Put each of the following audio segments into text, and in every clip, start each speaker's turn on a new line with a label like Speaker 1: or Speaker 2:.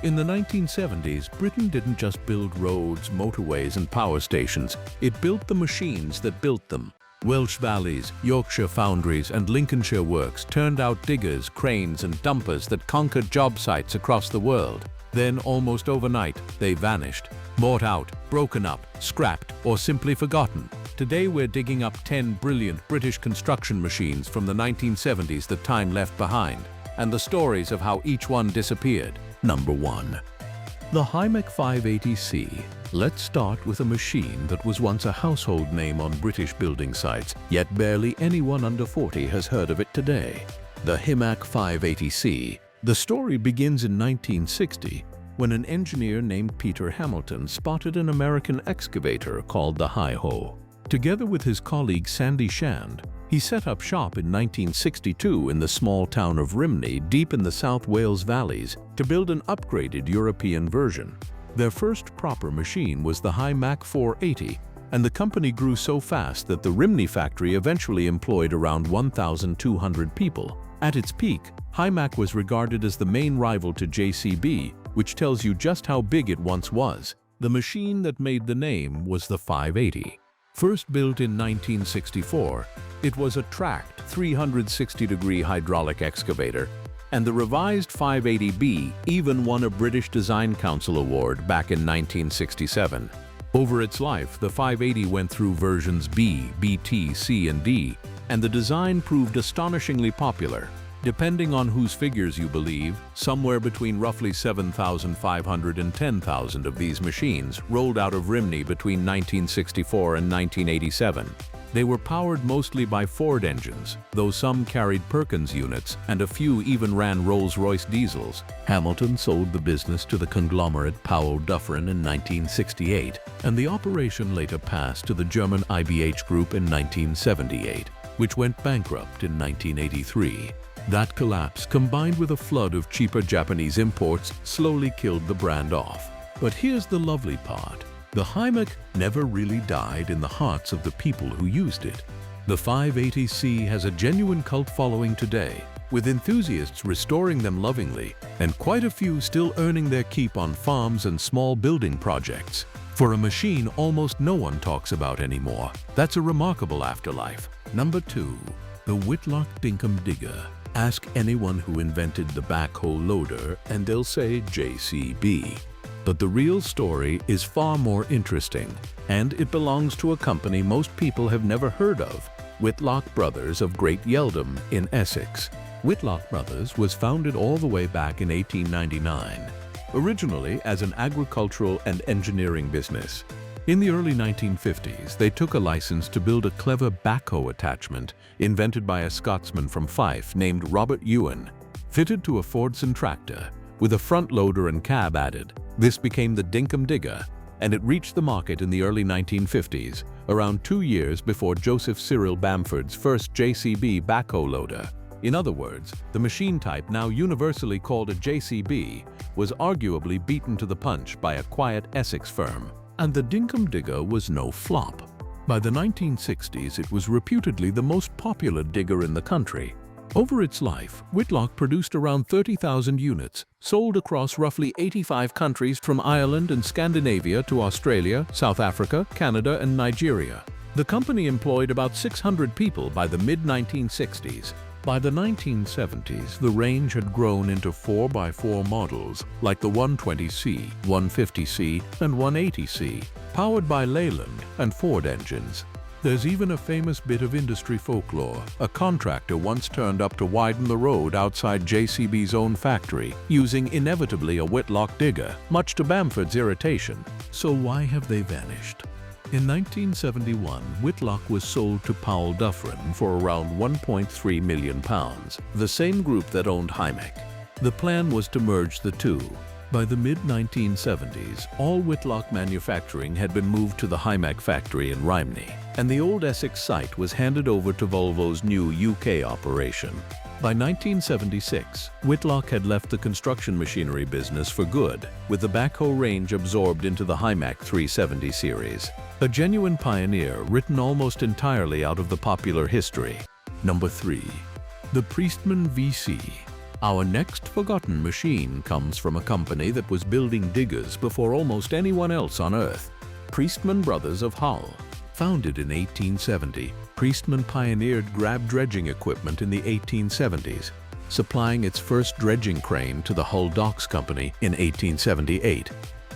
Speaker 1: In the 1970s, Britain didn't just build roads, motorways, and power stations. It built the machines that built them. Welsh Valleys, Yorkshire Foundries, and Lincolnshire Works turned out diggers, cranes, and dumpers that conquered job sites across the world. Then, almost overnight, they vanished, bought out, broken up, scrapped, or simply forgotten. Today we're digging up 10 brilliant British construction machines from the 1970s that time left behind, and the stories of how each one disappeared. Number 1. The Hymac 580C. Let's start with a machine that was once a household name on British building sites, yet barely anyone under 40 has heard of it today. The Hymac 580C. The story begins in 1960, when an engineer named Peter Hamilton spotted an American excavator called the Backhoe. Together with his colleague Sandy Shand, he set up shop in 1962 in the small town of Rhymney, deep in the South Wales valleys, to build an upgraded European version. Their first proper machine was the Hymac 480, and the company grew so fast that the Rhymney factory eventually employed around 1,200 people. At its peak, Hymac was regarded as the main rival to JCB, which tells you just how big it once was. The machine that made the name was the 580. First built in 1964, it was a tracked 360-degree hydraulic excavator, and the revised 580B even won a British Design Council award back in 1967. Over its life, the 580 went through versions B, BT, C, and D, and the design proved astonishingly popular. Depending on whose figures you believe, somewhere between roughly 7,500 and 10,000 of these machines rolled out of Rhymney between 1964 and 1987. They were powered mostly by Ford engines, though some carried Perkins units and a few even ran Rolls-Royce diesels. Hamilton sold the business to the conglomerate Powell Dufferin in 1968, and the operation later passed to the German IBH Group in 1978, which went bankrupt in 1983. That collapse, combined with a flood of cheaper Japanese imports, slowly killed the brand off. But here's the lovely part. The Hymac never really died in the hearts of the people who used it. The 580C has a genuine cult following today, with enthusiasts restoring them lovingly, and quite a few still earning their keep on farms and small building projects. For a machine almost no one talks about anymore, that's a remarkable afterlife. Number 2. The Whitlock Dinkum digger. Ask anyone who invented the backhoe loader and they'll say JCB. But the real story is far more interesting, and it belongs to a company most people have never heard of, Whitlock Brothers of Great Yeldham in Essex. Whitlock Brothers was founded all the way back in 1899, originally as an agricultural and engineering business. In the early 1950s, they took a license to build a clever backhoe attachment invented by a Scotsman from Fife named Robert Ewan, fitted to a Fordson tractor, with a front loader and cab added. This became the Dinkum digger, and it reached the market in the early 1950s, around 2 years before Joseph Cyril Bamford's first JCB backhoe loader. In other words, the machine type now universally called a JCB was arguably beaten to the punch by a quiet Essex firm. And the Dinkum digger was no flop. By the 1960s, it was reputedly the most popular digger in the country. Over its life, Whitlock produced around 30,000 units, sold across roughly 85 countries from Ireland and Scandinavia to Australia, South Africa, Canada, and Nigeria. The company employed about 600 people by the mid-1960s. By the 1970s, the range had grown into 4x4 models like the 120C, 150C, and 180C, powered by Leyland and Ford engines. There's even a famous bit of industry folklore. A contractor once turned up to widen the road outside JCB's own factory, using inevitably a Whitlock digger, much to Bamford's irritation. So why have they vanished? In 1971, Whitlock was sold to Powell Dufferin for around £1.3 million, the same group that owned Hymac. The plan was to merge the two. By the mid-1970s, all Whitlock manufacturing had been moved to the Hymac factory in Rhymney, and the old Essex site was handed over to Volvo's new UK operation. By 1976, Whitlock had left the construction machinery business for good, with the backhoe range absorbed into the Hymac 370 series. A genuine pioneer written almost entirely out of the popular history. Number 3. The Priestman VC. Our next forgotten machine comes from a company that was building diggers before almost anyone else on Earth, Priestman Brothers of Hull. Founded in 1870, Priestman pioneered grab dredging equipment in the 1870s, supplying its first dredging crane to the Hull Docks Company in 1878.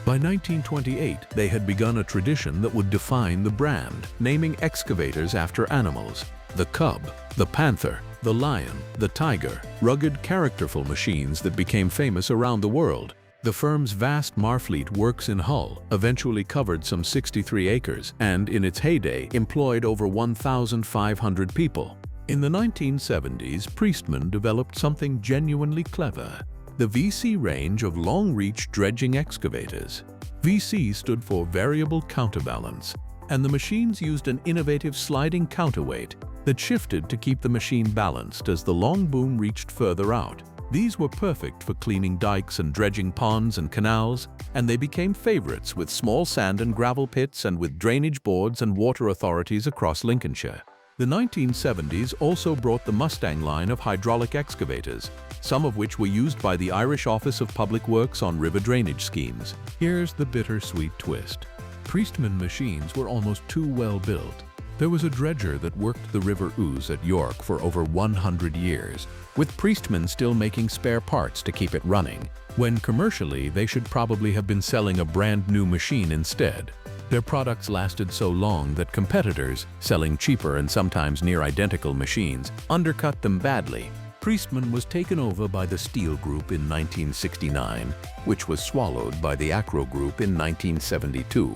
Speaker 1: By 1928, they had begun a tradition that would define the brand, naming excavators after animals: the cub, the panther, the lion, the tiger, rugged, characterful machines that became famous around the world. The firm's vast Marfleet works in Hull eventually covered some 63 acres and, in its heyday, employed over 1,500 people. In the 1970s, Priestman developed something genuinely clever: the VC range of long-reach dredging excavators. VC stood for variable counterbalance, and the machines used an innovative sliding counterweight that shifted to keep the machine balanced as the long boom reached further out. These were perfect for cleaning dikes and dredging ponds and canals, and they became favorites with small sand and gravel pits and with drainage boards and water authorities across Lincolnshire. The 1970s also brought the Mustang line of hydraulic excavators, some of which were used by the Irish Office of Public Works on river drainage schemes. Here's the bittersweet twist. Priestman machines were almost too well built. There was a dredger that worked the River Ouse at York for over 100 years, with Priestman still making spare parts to keep it running, when commercially they should probably have been selling a brand new machine instead. Their products lasted so long that competitors, selling cheaper and sometimes near-identical machines, undercut them badly. Priestman was taken over by the Steel Group in 1969, which was swallowed by the Acro Group in 1972.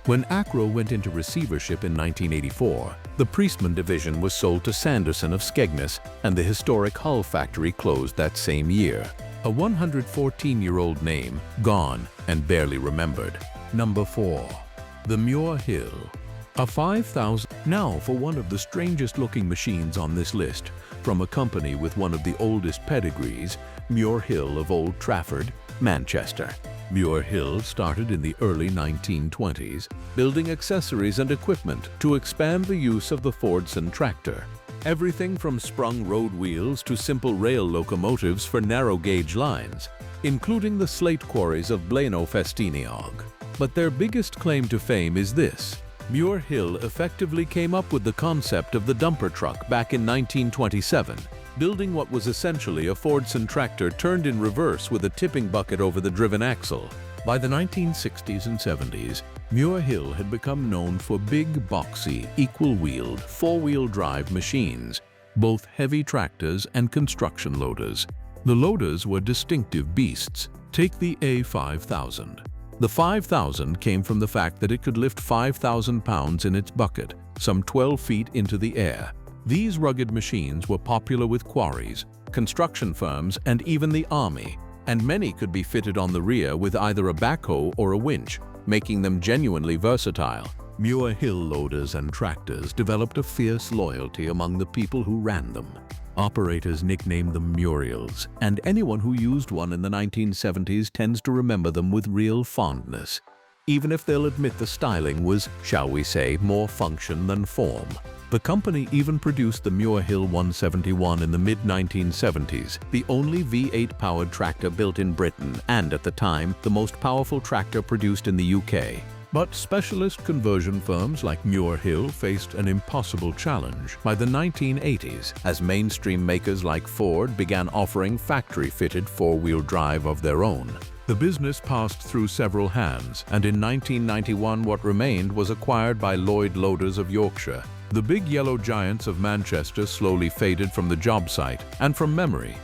Speaker 1: When Acro went into receivership in 1984, the Priestman division was sold to Sanderson of Skegness, and the historic Hull factory closed that same year. A 114-year-old name, gone and barely remembered. Number 4. The Muir-Hill A5000. Now for one of the strangest-looking machines on this list, from a company with one of the oldest pedigrees, Muir-Hill of Old Trafford, Manchester. Muir-Hill started in the early 1920s, building accessories and equipment to expand the use of the Fordson tractor. Everything from sprung road wheels to simple rail locomotives for narrow-gauge lines, including the slate quarries of Blaenau Festiniog. But their biggest claim to fame is this: Muir-Hill effectively came up with the concept of the dumper truck back in 1927, building what was essentially a Fordson tractor turned in reverse with a tipping bucket over the driven axle. By the 1960s and 70s, Muir-Hill had become known for big, boxy, equal-wheeled, four-wheel drive machines, both heavy tractors and construction loaders. The loaders were distinctive beasts. Take the A5000. The 5000 came from the fact that it could lift 5,000 pounds in its bucket, some 12 feet into the air. These rugged machines were popular with quarries, construction firms, and even the army, and many could be fitted on the rear with either a backhoe or a winch, making them genuinely versatile. Muir-Hill loaders and tractors developed a fierce loyalty among the people who ran them. Operators nicknamed them Muriels, and anyone who used one in the 1970s tends to remember them with real fondness, even if they'll admit the styling was, shall we say, more function than form. The company even produced the Muir-Hill 171 in the mid-1970s, the only V8-powered tractor built in Britain and, at the time, the most powerful tractor produced in the UK. But specialist conversion firms like Muir-Hill faced an impossible challenge by the 1980s as mainstream makers like Ford began offering factory-fitted four-wheel drive of their own. The business passed through several hands, and in 1991 what remained was acquired by Lloyd Loaders of Yorkshire. The big yellow giants of Manchester slowly faded from the job site and from memory.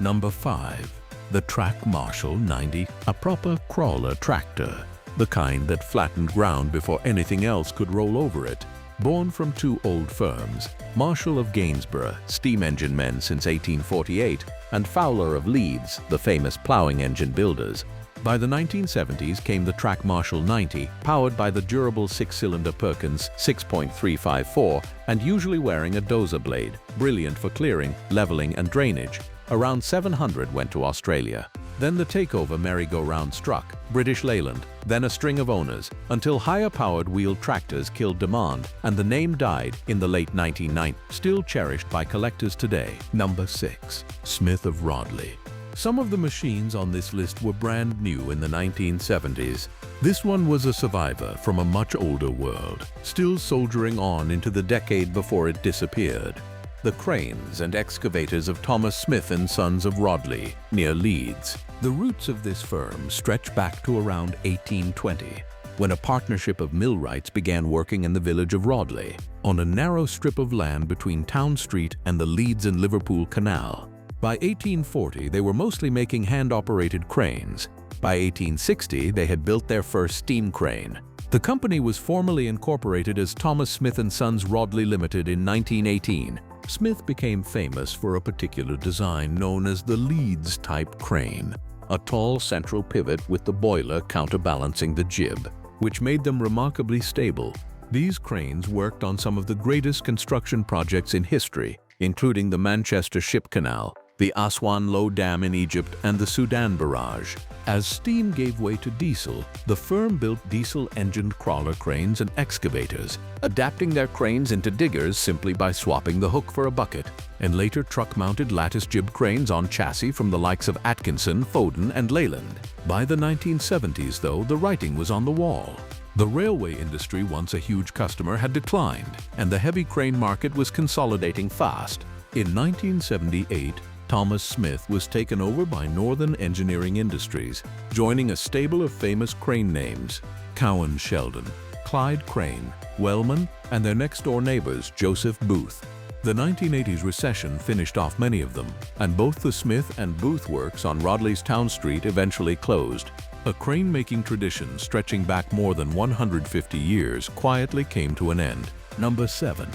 Speaker 1: Number 5. The Track Marshall 90, a proper crawler tractor, the kind that flattened ground before anything else could roll over it. Born from two old firms, Marshall of Gainsborough, steam engine men since 1848, and Fowler of Leeds, the famous ploughing engine builders. By the 1970s came the Track Marshall 90, powered by the durable six-cylinder Perkins 6.354 and usually wearing a dozer blade, brilliant for clearing, leveling, and drainage. Around 700 went to Australia. Then the takeover merry-go-round struck, British Leyland, then a string of owners, until higher-powered wheeled tractors killed demand and the name died in the late 1990s, still cherished by collectors today. Number 6. Smith of Rodley. Some of the machines on this list were brand new in the 1970s. This one was a survivor from a much older world, still soldiering on into the decade before it disappeared. The cranes and excavators of Thomas Smith and Sons of Rodley, near Leeds. The roots of this firm stretch back to around 1820, when a partnership of millwrights began working in the village of Rodley, on a narrow strip of land between Town Street and the Leeds and Liverpool Canal. By 1840, they were mostly making hand-operated cranes. By 1860, they had built their first steam crane. The company was formally incorporated as Thomas Smith and Sons Rodley Limited in 1918. Smith became famous for a particular design known as the Leeds-type crane, a tall central pivot with the boiler counterbalancing the jib, which made them remarkably stable. These cranes worked on some of the greatest construction projects in history, including the Manchester Ship Canal, the Aswan Low Dam in Egypt, and the Sudan Barrage. As steam gave way to diesel, the firm built diesel-engined crawler cranes and excavators, adapting their cranes into diggers simply by swapping the hook for a bucket, and later truck-mounted lattice-jib cranes on chassis from the likes of Atkinson, Foden, and Leyland. By the 1970s, though, the writing was on the wall. The railway industry, once a huge customer, had declined, and the heavy crane market was consolidating fast. In 1978, Thomas Smith was taken over by Northern Engineering Industries, joining a stable of famous crane names: Cowan Sheldon, Clyde Crane, Wellman, and their next-door neighbors, Joseph Booth. The 1980s recession finished off many of them, and both the Smith and Booth works on Rodley's Town Street eventually closed. A crane-making tradition stretching back more than 150 years quietly came to an end. Number 7.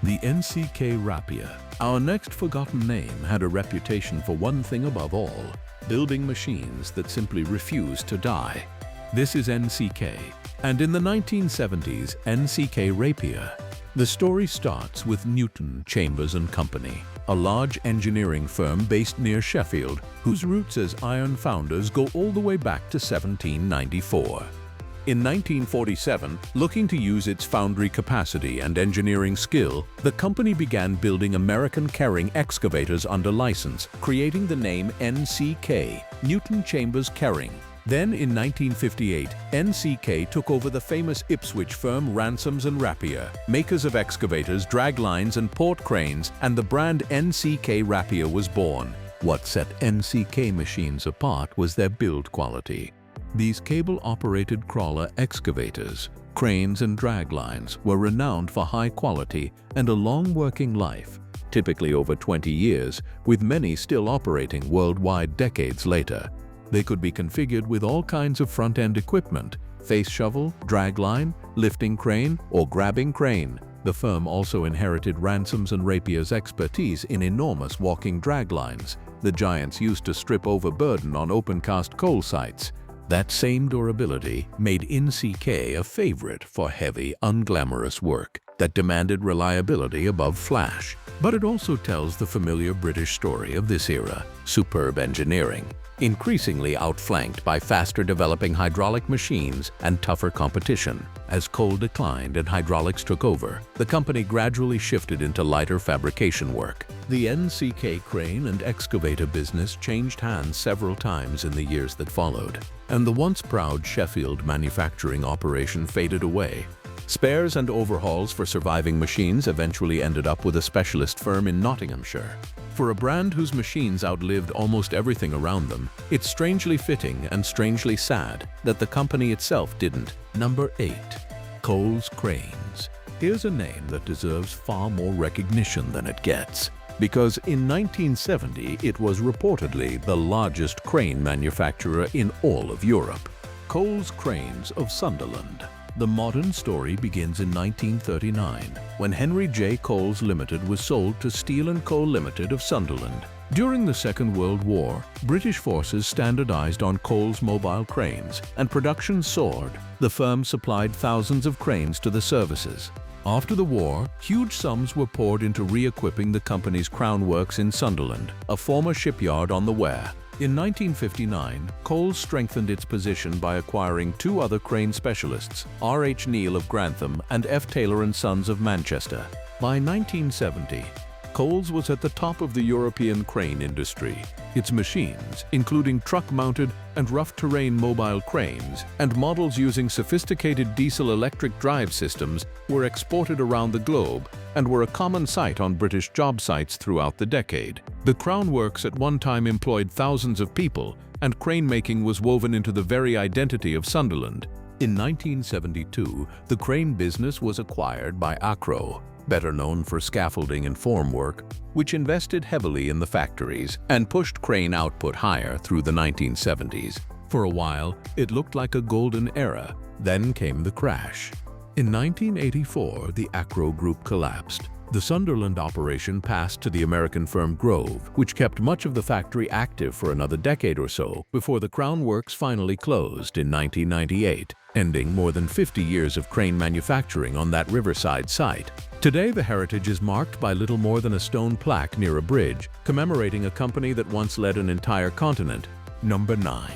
Speaker 1: The NCK-Rapier. Our next forgotten name had a reputation for one thing above all: building machines that simply refused to die. This is NCK, and in the 1970s, NCK-Rapier. The story starts with Newton, Chambers and Company, a large engineering firm based near Sheffield, whose roots as iron founders go all the way back to 1794. In 1947, looking to use its foundry capacity and engineering skill, the company began building American carrying excavators under license, creating the name NCK, Newton Chambers Carrying. Then in 1958, NCK took over the famous Ipswich firm Ransomes & Rapier, makers of excavators, drag lines and port cranes, and the brand NCK-Rapier was born. What set NCK machines apart was their build quality. These cable-operated crawler excavators, cranes and drag lines were renowned for high quality and a long working life, typically over 20 years, with many still operating worldwide decades later. They could be configured with all kinds of front-end equipment: face shovel, drag line, lifting crane, or grabbing crane. The firm also inherited Ransomes & Rapier's expertise in enormous walking drag lines, the giants used to strip overburden on open-cast coal sites. That same durability made NCK a favorite for heavy, unglamorous work that demanded reliability above flash. But it also tells the familiar British story of this era: superb engineering, increasingly outflanked by faster developing hydraulic machines and tougher competition. As coal declined and hydraulics took over, the company gradually shifted into lighter fabrication work. The NCK crane and excavator business changed hands several times in the years that followed, and the once proud Sheffield manufacturing operation faded away. Spares and overhauls for surviving machines eventually ended up with a specialist firm in Nottinghamshire. For a brand whose machines outlived almost everything around them, it's strangely fitting and strangely sad that the company itself didn't. Number 8. Coles Cranes. Here's a name that deserves far more recognition than it gets, because in 1970 it was reportedly the largest crane manufacturer in all of Europe. Coles Cranes of Sunderland. The modern story begins in 1939, when Henry J. Coles Limited was sold to Steel & Co. Limited of Sunderland. During the Second World War, British forces standardized on Coles mobile cranes, and production soared. The firm supplied thousands of cranes to the services. After the war, huge sums were poured into re-equipping the company's Crown Works in Sunderland, a former shipyard on the Wear. In 1959, Coles strengthened its position by acquiring two other crane specialists, R.H. Neal of Grantham and F. Taylor & Sons of Manchester. By 1970, Coles was at the top of the European crane industry. Its machines, including truck-mounted and rough-terrain mobile cranes and models using sophisticated diesel-electric drive systems, were exported around the globe and were a common sight on British job sites throughout the decade. The Crown Works at one time employed thousands of people, and crane making was woven into the very identity of Sunderland. In 1972, the crane business was acquired by Acro, better known for scaffolding and formwork, which invested heavily in the factories and pushed crane output higher through the 1970s. For a while, it looked like a golden era. Then came the crash. In 1984, the Acro Group collapsed. The Sunderland operation passed to the American firm Grove, which kept much of the factory active for another decade or so before the Crown Works finally closed in 1998, ending more than 50 years of crane manufacturing on that riverside site. Today, the heritage is marked by little more than a stone plaque near a bridge, commemorating a company that once led an entire continent. Number 9.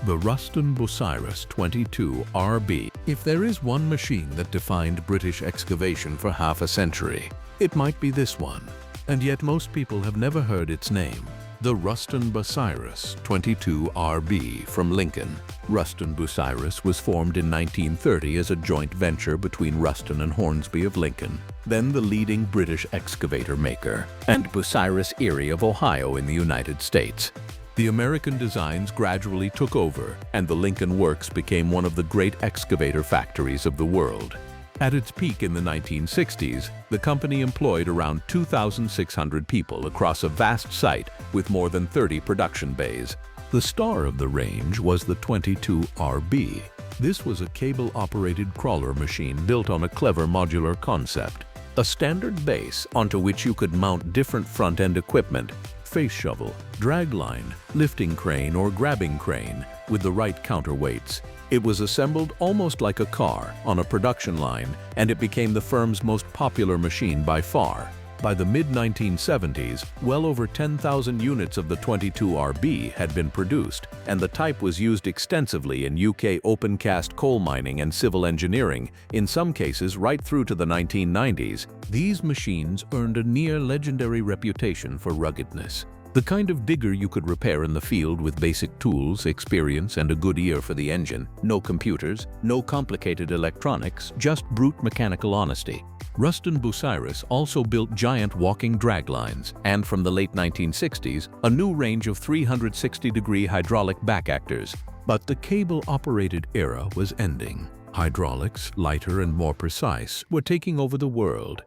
Speaker 1: The Ruston-Bucyrus 22 RB. If there is one machine that defined British excavation for half a century, it might be this one. And yet most people have never heard its name. The Ruston-Bucyrus 22 RB from Lincoln. Ruston-Bucyrus was formed in 1930 as a joint venture between Ruston and Hornsby of Lincoln, then the leading British excavator maker, and Bucyrus Erie of Ohio in the United States. The American designs gradually took over, and the Lincoln Works became one of the great excavator factories of the world. At its peak in the 1960s, the company employed around 2,600 people across a vast site with more than 30 production bays. The star of the range was the 22 RB. This was a cable-operated crawler machine built on a clever modular concept. A standard base onto which you could mount different front-end equipment, face shovel, drag line, lifting crane or grabbing crane, with the right counterweights. It was assembled almost like a car on a production line, and it became the firm's most popular machine by far. By the mid-1970s, well over 10,000 units of the 22 RB had been produced, and the type was used extensively in UK open-cast coal mining and civil engineering, in some cases right through to the 1990s. These machines earned a near-legendary reputation for ruggedness. The kind of digger you could repair in the field with basic tools, experience, and a good ear for the engine. No computers, no complicated electronics, just brute mechanical honesty. Ruston-Bucyrus also built giant walking drag lines, and from the late 1960s, a new range of 360-degree hydraulic back-actors. But the cable-operated era was ending. Hydraulics, lighter and more precise, were taking over the world.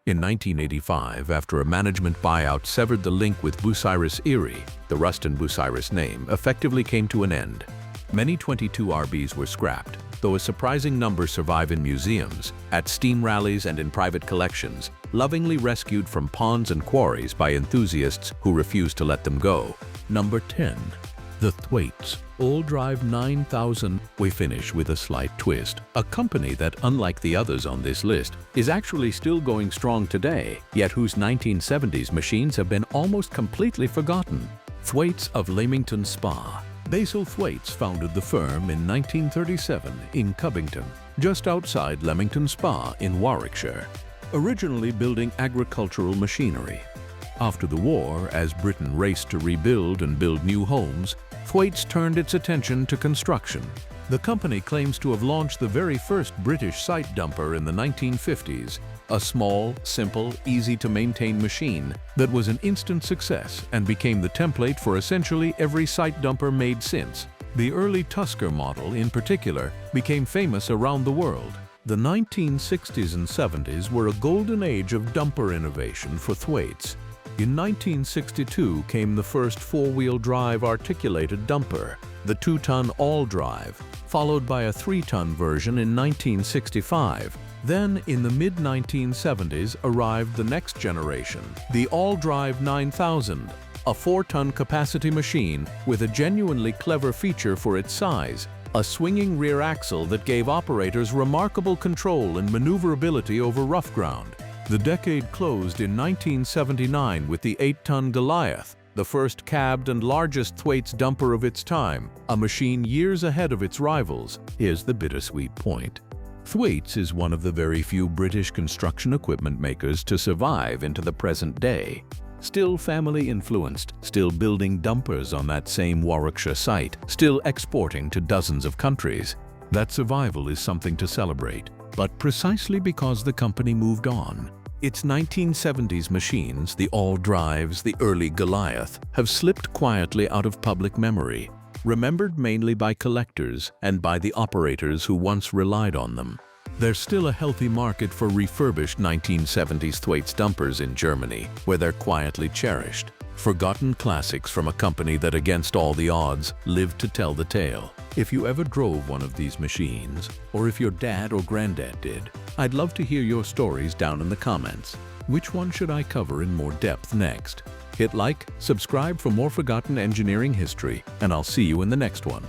Speaker 1: In 1985, after a management buyout severed the link with Bucyrus Erie, the Ruston-Bucyrus name effectively came to an end. Many 22 RBs were scrapped, though a surprising number survive in museums, at steam rallies and in private collections, lovingly rescued from ponds and quarries by enthusiasts who refused to let them go. Number 10. The Thwaites Alldrive 9000. We finish with a slight twist. A company that, unlike the others on this list, is actually still going strong today, yet whose 1970s machines have been almost completely forgotten. Thwaites of Leamington Spa. Basil Thwaites founded the firm in 1937 in Covington, just outside Leamington Spa in Warwickshire, originally building agricultural machinery. After the war, as Britain raced to rebuild and build new homes, Thwaites turned its attention to construction. The company claims to have launched the very first British site dumper in the 1950s, a small, simple, easy-to-maintain machine that was an instant success and became the template for essentially every site dumper made since. The early Tusker model, in particular, became famous around the world. The 1960s and 70s were a golden age of dumper innovation for Thwaites. In 1962 came the first four-wheel drive articulated dumper, the 2-ton Alldrive, followed by a 3-ton version in 1965. Then, in the mid-1970s, arrived the next generation, the Alldrive 9000, a 4-ton capacity machine with a genuinely clever feature for its size, a swinging rear axle that gave operators remarkable control and maneuverability over rough ground. The decade closed in 1979 with the 8-ton Goliath, the first cabbed and largest Thwaites dumper of its time, a machine years ahead of its rivals. Here's the bittersweet point. Thwaites is one of the very few British construction equipment makers to survive into the present day. Still family influenced, still building dumpers on that same Warwickshire site, still exporting to dozens of countries. That survival is something to celebrate, but precisely because the company moved on. Its 1970s machines, the Alldrives, the early Goliath, have slipped quietly out of public memory, remembered mainly by collectors and by the operators who once relied on them. There's still a healthy market for refurbished 1970s Thwaites dumpers in Germany, where they're quietly cherished. Forgotten classics from a company that, against all the odds, lived to tell the tale. If you ever drove one of these machines, or if your dad or granddad did, I'd love to hear your stories down in the comments. Which one should I cover in more depth next? Hit like, subscribe for more forgotten engineering history, and I'll see you in the next one.